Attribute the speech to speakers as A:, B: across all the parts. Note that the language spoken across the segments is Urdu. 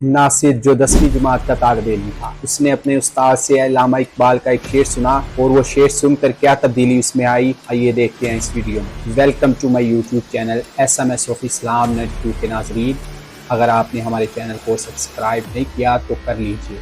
A: ناصر جو 10ویں جماعت کا طالب علم تھا، اس نے اپنے استاد سے علامہ اقبال کا ایک شعر سنا اور وہ شعر سن کر کیا تبدیلی اس میں آئی، آئیے دیکھتے ہیں اس ویڈیو میں۔ Welcome to my YouTube channel SMS of Islam net 2 کے ناظرین، اگر آپ نے ہمارے چینل کو سبسکرائب نہیں کیا تو کر لیجئے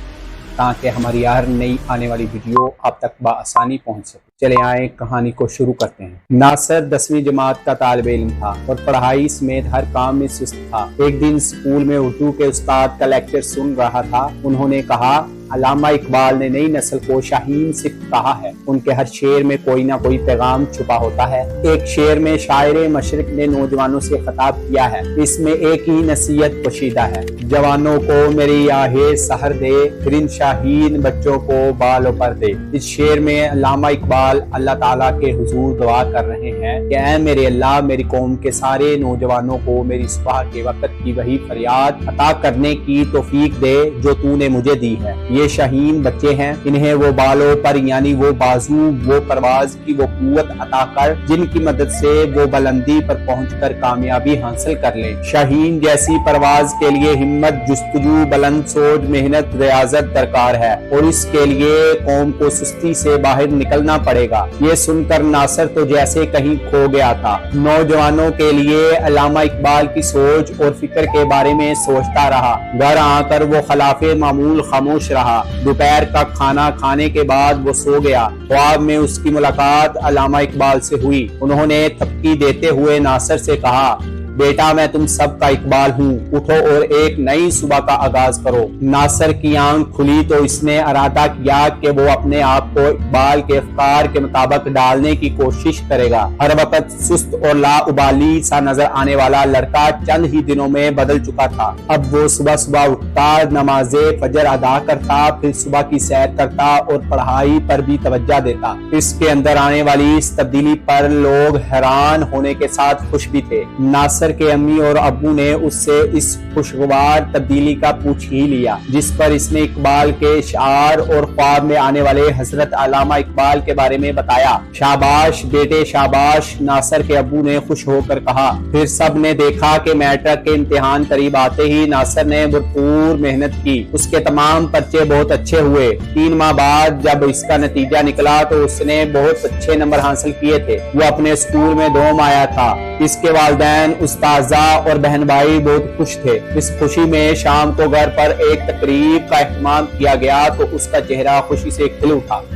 A: تاکہ ہماری ہر نئی آنے والی ویڈیو آپ تک بآسانی پہنچ سکے۔ چلے آئیں کہانی کو شروع کرتے ہیں۔ ناصر 10ویں جماعت کا طالب علم تھا اور پڑھائی سمیت ہر کام میں سست تھا۔ ایک دن اسکول میں اردو کے استاد کا لیکچر سن رہا تھا۔ انہوں نے کہا، علامہ اقبال نے نئی نسل کو شاہین صفت کہا ہے، ان کے ہر شعر میں کوئی نہ کوئی پیغام چھپا ہوتا ہے۔ ایک شعر میں شاعر مشرق نے نوجوانوں سے خطاب کیا ہے، اس میں ایک ہی نصیحت پوشیدہ ہے، جوانوں کو میری آہ سحر دے، پھر ان شاہین بچوں کو بالوں پر دے۔ اس شعر میں علامہ اقبال اللہ تعالیٰ کے حضور دعا کر رہے ہیں کہ اے میرے اللہ، میری قوم کے سارے نوجوانوں کو میری صبح کے وقت کی وہی فریاد عطا کرنے کی توفیق دے جو تو نے مجھے دی ہے۔ یہ شاہین بچے ہیں، انہیں وہ بالوں پر یعنی وہ بازو، وہ پرواز کی وہ قوت عطا کر جن کی مدد سے وہ بلندی پر پہنچ کر کامیابی حاصل کر لیں۔ شاہین جیسی پرواز کے لیے ہمت، جستجو، بلند سوچ، محنت، ریاضت درکار ہے اور اس کے لیے قوم کو سستی سے باہر نکلنا پڑے گا۔ یہ سن کر ناصر تو جیسے کہیں کھو گیا تھا۔ نوجوانوں کے لیے علامہ اقبال کی سوچ اور فکر کے بارے میں سوچتا رہا۔ گھر آ کر وہ خلاف معمول خاموش رہا۔ دوپہر کا کھانا کھانے کے بعد وہ سو گیا۔ خواب میں اس کی ملاقات علامہ اقبال سے ہوئی۔ انہوں نے تھپکی دیتے ہوئے ناصر سے کہا، بیٹا میں تم سب کا اقبال ہوں، اٹھو اور ایک نئی صبح کا آغاز کرو۔ ناصر کی آنکھ کھلی تو اس نے ارادہ کیا کہ وہ اپنے آپ کو اقبال کے افکار کے مطابق ڈالنے کی کوشش کرے گا۔ ہر وقت سست اور لاابالی سا نظر آنے والا لڑکا چند ہی دنوں میں بدل چکا تھا۔ اب وہ صبح صبح اٹھتا، نماز فجر ادا کرتا، پھر صبح کی سیر کرتا اور پڑھائی پر بھی توجہ دیتا۔ اس کے اندر آنے والی اس تبدیلی پر لوگ حیران ہونے کے ساتھ خوش بھی تھے۔ ناصر کے امی اور ابو نے اس سے اس خوشگوار تبدیلی کا پوچھ ہی لیا، جس پر اس نے اقبال کے اشعار اور خواب میں آنے والے حضرت علامہ اقبال کے بارے میں بتایا۔ شاباش بیٹے شاباش، ناصر کے ابو نے خوش ہو کر کہا۔ پھر سب نے دیکھا کہ میٹرک کے امتحان قریب آتے ہی ناصر نے بھرپور محنت کی۔ اس کے تمام پرچے بہت اچھے ہوئے۔ 3 ماہ بعد جب اس کا نتیجہ نکلا تو اس نے بہت اچھے نمبر حاصل کیے تھے۔ وہ اپنے اسکول میں 2م آیا تھا۔ اس کے والدین، استاذہ اور بہن بھائی بہت خوش تھے۔ اس خوشی میں شام کو گھر پر ایک تقریب کا اہتمام کیا گیا تو اس کا چہرہ خوشی سے کھل اٹھا۔